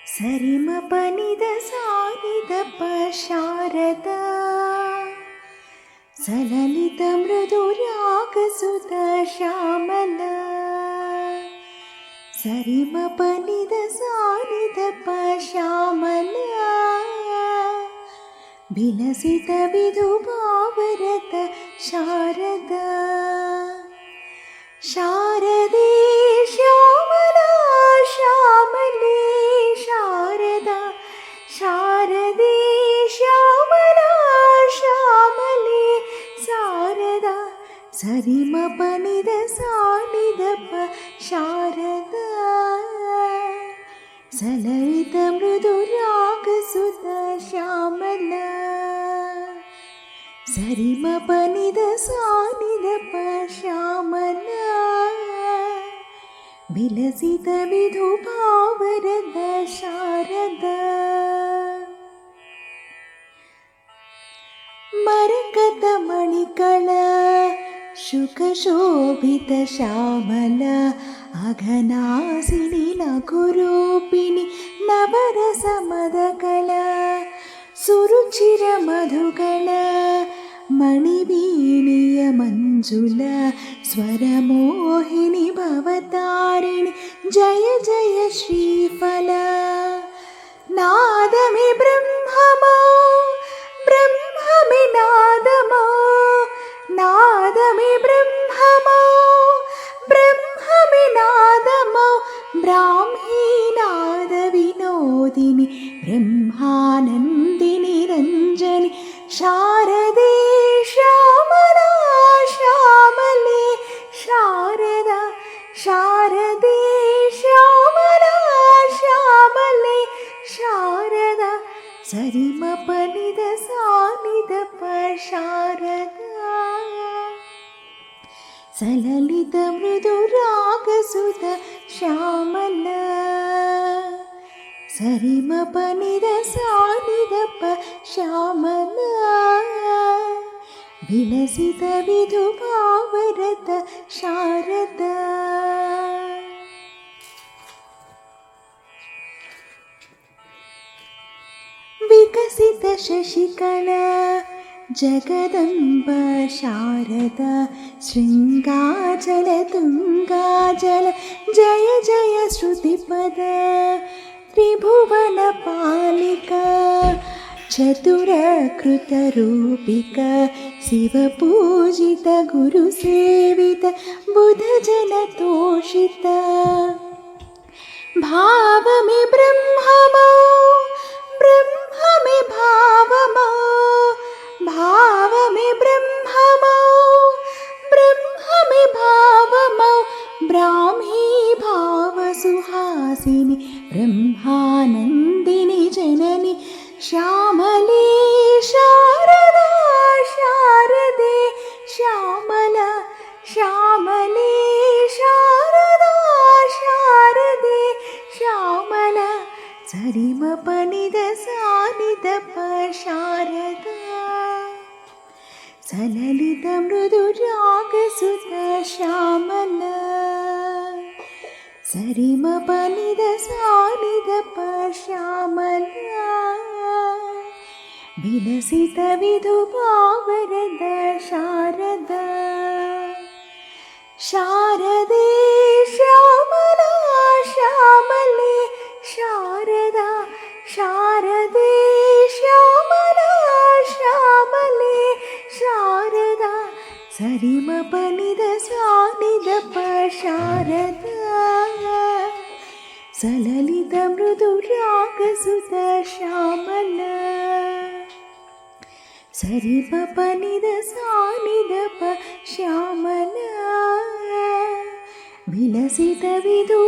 ಸರಿಮಪನಿದ ಸಾನಿದಪ ಶಾರದ ಸಲಲಿತ ಮೃದು ರಾಗಸುತ ಶ್ಯಾಮಲ ಸರಿಮಪನಿದ ಸಾನಿದಪ ಶ್ಯಾಮಲ ವಿಲಸಿತ ವಿಧು ಭಾವರತ ಶಾರದ ಶಾರದೆ ಶ್ಯಾಮಲ ಶ್ಯಾಮಲೆ ಶಾರದ ಶಾರದೆ ಶ್ಯಾಮಲ ಶ್ಯಾಮಲೆ ಶಾರದ ಸರಿಮಪನಿದ ಸಾನಿದಪ ಶಾರದ ಸಲಲಿತ ಮೃದು ರಾಗಸುತ ಶ್ಯಾಮಲ ಸರಿಮಪನಿದ ಸಾನಿದಪ ಶ್ಯಾಮಲ ವಿಲಸಿತ ವಿಧು ಭಾವರದ ಶಾರದ ಮರಕತ ಮಣಿಕಳ ಶುಕ ಶೋಭಿತ ಶ್ಯಾಮಲ ಅಘನಾಸಿನಿ ಲಘುರೂಪಿಣಿ ನವರಸ ಮದಕಳ ಸುರುಚಿರ ಮಧುಗಳ ಮಣಿವೀಣಿಯ ಮಂಜುಲ ಸ್ವರಮೋಹಿನಿ ಭವತಾರಿಣಿ ಜಯ ಜಯ ಶ್ರೀಫಲ ನಾದಮಿ ಬ್ರಹ್ಮಮೋ ಬ್ರಹ್ಮಮಿ ನಾದಮೋ ನಾದಮಿ ಬ್ರಹ್ಮಮೋ ಬ್ರಹ್ಮಮಿ ನಾದಮೋ ಬ್ರಾಹ್ಮೀ ನಾದ ವಿನೋದಿನಿ ಬ್ರಹ್ಮಾನಂದಿನಿ ರಂಜನಿ ಶಾರದೆ ಶ್ಯಾಮಲ ಶ್ಯಾಮಲೆ ಶಾರದ ಶಾರದೆ ಶ್ಯಾಮಲ ಶ್ಯಾಮಲೆ ಶಾರದ ಸರಿಮಪನಿದ ಸಾನಿದಪ ಶಾರದ ಸಲಲಿತ ಮೃದು ರಾಗಸುತ ಶ್ಯಾಮಲ ಸರಿಮಪನಿದ ಸಾನಿದಪ ಶ್ಯಾಮಲ ವಿಲಸಿತ ವಿಧು ಭಾವರತ ಶಾರದ ವಿಕಸಿತ ಶಶಿಕಳ ಜಗದಂಬ ಶಾರದ ಶೃಂಗಾಚಲ ತುಂಗಾಚಲ ಜಯ ಜಯ ಶ್ರುತಿಪದ ತ್ರಿಭುವನ ಪಾಲಿಕಾ ಚತುರಕೃತ ರೂಪಿಕ ಶಿವಪೂಜಿತ ಗುರು ಸೇವಿತ ಬುಧ ಜನ ತೋಷಿತ ಭಾವಮಿ ಬ್ರಹ್ಮಮೋ ಬ್ರಹ್ಮಮಿ ಭಾವಮೋ ಭಾವಮಿ ಬ್ರಹ್ಮಮೋ ಬ್ರಹ್ಮಮಿ ಭಾವಮೋ ಬ್ರಾಹ್ಮೀ ಭಾವ ಸುಹಾಸಿನಿ ಬ್ರಹ್ಮಾನಂದಿನಿ ಜನನಿ ಶ್ಯಾಮಲೆ ಶಾರದ ಶಾರದೆ ಶ್ಯಾಮಲ ಶ್ಯಾಮಲೆ ಶಾರದ ಶಾರದೆ ಶ್ಯಾಮಲ ಸರಿಮಪನಿದ ಸಾನಿದಪ ಶಾರದ ಸಲಲಿತ ಮೃದು ರಾಗಸುತ ಶ್ಯಾಮಲ ಸರಿಮಪನಿದ ಸಾನಿದಪ ಶ್ಯಾಮಲ ವಿಲಸಿತ ವಿಧು ಭಾವರದ ಶಾರದ ಶಾರದೆ ಶ್ಯಾಮಲ ಶ್ಯಾಮಲೆ ಶಾರದ ಶಾರದೆ ಶ್ಯಾಮಲ ಶ್ಯಾಮಲೆ ಶಾರದ ಸರಿಮಪನಿದ ಸಾನಿದಪ ಶಾರದ ಸಲಲಿತ ಮೃದು ರಾಗಸುತ ಶ್ಯಾಮಲ ಸರಿಮಪನಿದ ಸಾನಿದಪ ಶ್ಯಾಮಲ ವಿಲಸಿತ ವಿಧು